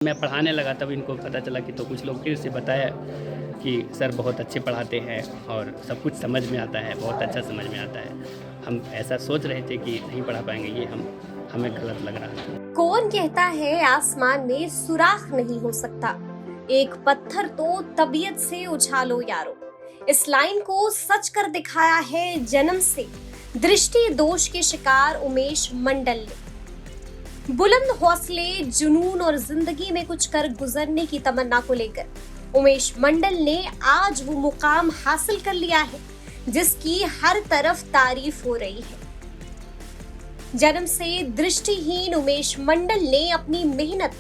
मैं पढ़ाने लगा तब इनको पता चला कि तो कुछ लोग फिर से बताया कि सर बहुत अच्छे पढ़ाते हैं और सब कुछ समझ में आता है, बहुत अच्छा समझ में आता है। हम ऐसा सोच रहे थे कि नहीं पढ़ा पाएंगे, ये हमें गलत लग रहा था। कौन कहता है आसमान में सुराख नहीं हो सकता, एक पत्थर तो तबीयत से उछालो यारो। इस लाइन को सच कर दिखाया है जन्म से दृष्टि दोष के शिकार उमेश मंडल ने। बुलंद हौसले, जुनून और जिंदगी में कुछ कर गुजरने की तमन्ना को लेकर उमेश मंडल ने आज वो मुकाम हासिल कर लिया है जिसकी हर तरफ तारीफ हो रही है। जन्म से दृष्टिहीन उमेश मंडल ने अपनी मेहनत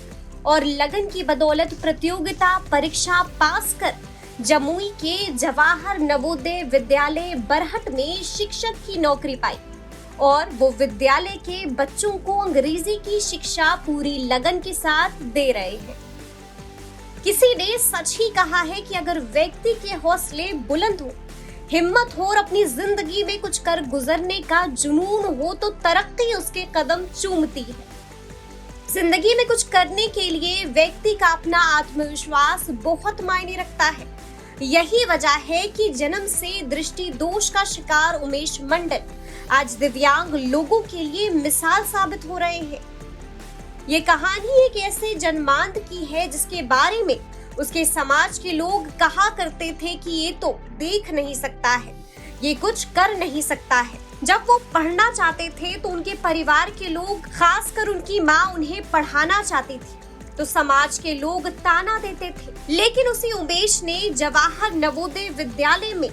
और लगन की बदौलत प्रतियोगिता परीक्षा पास कर जमुई के जवाहर नवोदय विद्यालय बरहट में शिक्षक की नौकरी पाई और वो विद्यालय के बच्चों को अंग्रेजी की शिक्षा पूरी लगन के साथ दे रहे हैं। किसी ने सच ही कहा है कि अगर व्यक्ति के हौसले बुलंद हो, हिम्मत हो और अपनी जिंदगी में कुछ कर गुजरने का जुनून हो तो तरक्की उसके कदम चूमती है। जिंदगी में कुछ करने के लिए व्यक्ति का अपना आत्मविश्वास बहुत मायने रखता है। यही वजह है कि जन्म से दृष्टि दोष का शिकार उमेश मंडल आज दिव्यांग लोगों के लिए मिसाल साबित हो रहे हैं। ये कहानी एक ऐसे जन्मांत की है जिसके बारे में उसके समाज के लोग कहा करते थे कि ये तो देख नहीं सकता है, ये कुछ कर नहीं सकता है। जब वो पढ़ना चाहते थे तो उनके परिवार के लोग, खासकर उनकी माँ, उन्हें पढ़ाना चाहती थी तो समाज के लोग ताना देते थे। लेकिन उसी उमेश ने जवाहर नवोदय विद्यालय में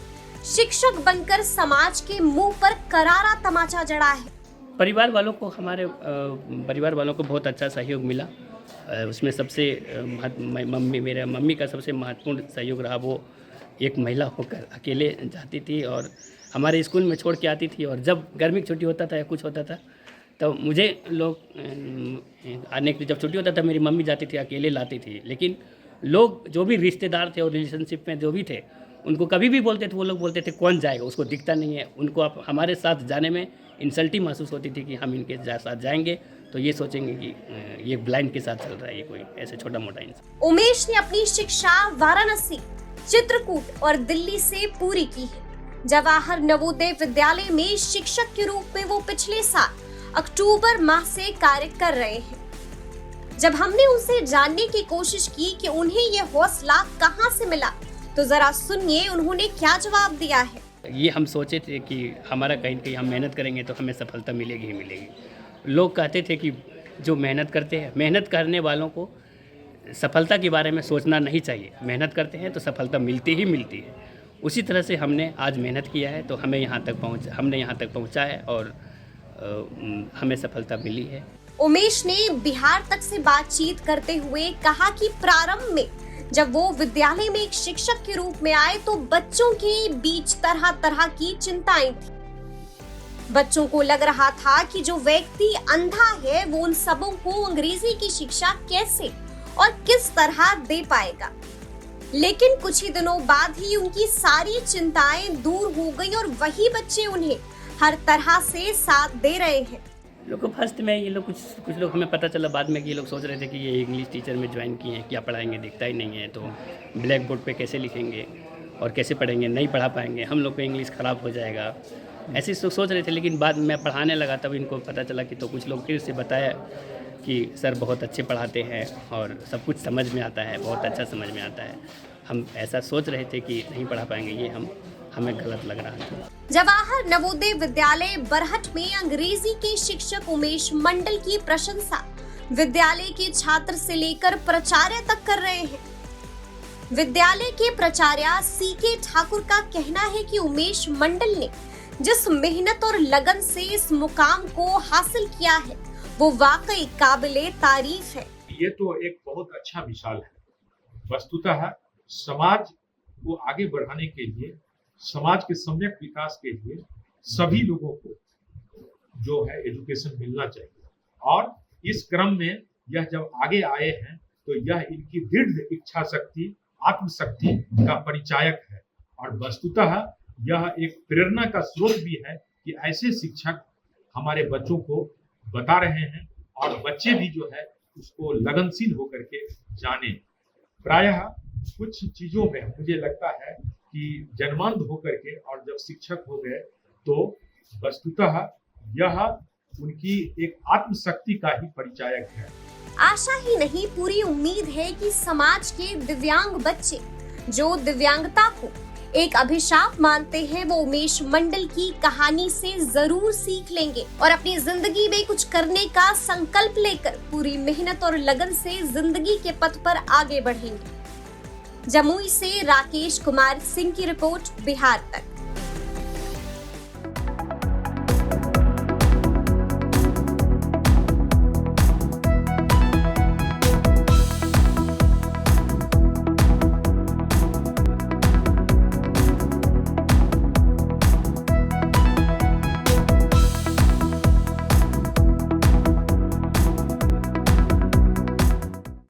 शिक्षक बनकर समाज के मुंह पर करारा तमाचा जड़ा है। परिवार वालों को, हमारे परिवार वालों को बहुत अच्छा सहयोग मिला। उसमें सबसे मेरे मम्मी का सबसे महत्वपूर्ण सहयोग रहा। वो एक महिला होकर अकेले जाती थी और हमारे स्कूल में छोड़ के आती थी, और जब गर्मी की छुट्टी होता था या कुछ होता था तो मुझे लोग आने की, जब छुट्टी होता था मेरी मम्मी जाती थी, अकेले लाती थी। लेकिन लोग जो भी रिश्तेदार थे और रिलेशनशिप में जो भी थे, उनको कभी भी बोलते थे, वो लोग बोलते थे कौन जाएगा, उसको दिखता नहीं है। उनको आप हमारे साथ जाने में इंसल्टी महसूस होती थी कि हम इनके साथ जाएंगे तो ये सोचेंगे कि ये ब्लाइंड के साथ चल रहा है, ये कोई ऐसे छोटा मोटा इंसान। उमेश ने अपनी शिक्षा वाराणसी, चित्रकूट और दिल्ली से पूरी की है। जवाहर नवोदय विद्यालय में शिक्षक के रूप में वो पिछले साल अक्टूबर माह से कार्य कर रहे हैं। जब हमने उनसे जानने की कोशिश की कि उन्हें ये हौसला कहां से मिला तो जरा सुनिए उन्होंने क्या जवाब दिया है। ये हम सोचे थे कि हमारा कहीं कहीं हम मेहनत करेंगे तो हमें सफलता मिलेगी ही मिलेगी। लोग कहते थे कि जो मेहनत करते हैं, मेहनत करने वालों को सफलता के बारे में सोचना नहीं चाहिए। मेहनत करते हैं तो सफलता मिलती ही मिलती है। उसी तरह से हमने आज मेहनत किया है तो हमने यहाँ तक पहुँचा है और हमें सफलता मिली है। उमेश ने बिहार तक से बातचीत करते हुए कहा कि प्रारंभ में जब वो विद्यालय में एक शिक्षक के रूप में आए तो बच्चों के बीच तरह तरह की चिंताएं थी। बच्चों को लग रहा था कि जो व्यक्ति अंधा है वो उन सबों को अंग्रेजी की शिक्षा कैसे और किस तरह दे पाएगा। लेकिन कुछ ही दिनों बाद ही उनकी सारी चिंताएं दूर हो गई और वही बच्चे उन्हें हर तरह से साथ दे रहे हैं। लोग को फर्स्ट में ये लोग कुछ लोग, हमें पता चला बाद में कि ये लोग सोच रहे थे कि ये इंग्लिश टीचर में ज्वाइन किए हैं, क्या पढ़ाएंगे, दिखता ही नहीं है, तो ब्लैक बोर्ड पे कैसे लिखेंगे और कैसे पढ़ेंगे, नहीं पढ़ा पाएंगे, हम लोग को इंग्लिश ख़राब हो जाएगा, ऐसे सोच रहे थे। लेकिन बाद में पढ़ाने लगा तब इनको पता चला कि तो कुछ लोग फिर से बताया कि सर बहुत अच्छे पढ़ाते हैं और सब कुछ समझ में आता है, बहुत अच्छा समझ में आता है। हम ऐसा सोच रहे थे कि नहीं पढ़ा पाएंगे, ये हमें गलत लग रहा था। जवाहर नवोदय विद्यालय बरहट में अंग्रेजी के शिक्षक उमेश मंडल की प्रशंसा विद्यालय के छात्र से लेकर प्राचार्य तक कर रहे हैं। विद्यालय के प्राचार्य सीके ठाकुर का कहना है कि उमेश मंडल ने जिस मेहनत और लगन से इस मुकाम को हासिल किया है वो वाकई काबिले तारीफ है। ये तो एक बहुत अच्छा मिसाल है। वस्तुतः समाज को आगे बढ़ाने के लिए, समाज के सम्यक विकास के लिए सभी लोगों को जो है एजुकेशन मिलना चाहिए। और इस क्रम में यह जब आगे आए हैं तो यह इनकी दृढ़ इच्छा शक्ति, आत्मशक्ति का परिचायक है। और वस्तुतः यह एक प्रेरणा का स्रोत भी है कि ऐसे शिक्षक हमारे बच्चों को बता रहे हैं और बच्चे भी जो है उसको लगनशील होकर के जाने। प्रायः कुछ चीजों में मुझे लगता है कि जन्मांध होकर के और जब शिक्षक हो गए तो वस्तुतः यह उनकी एक आत्मशक्ति का ही परिचायक है। आशा ही नहीं, पूरी उम्मीद है कि समाज के दिव्यांग बच्चे जो दिव्यांगता को एक अभिशाप मानते हैं, वो उमेश मंडल की कहानी से जरूर सीख लेंगे और अपनी जिंदगी में कुछ करने का संकल्प लेकर पूरी मेहनत और लगन से जिंदगी के पथ पर आगे बढ़ेंगे। जमुई से राकेश कुमार सिंह की रिपोर्ट, बिहार तक।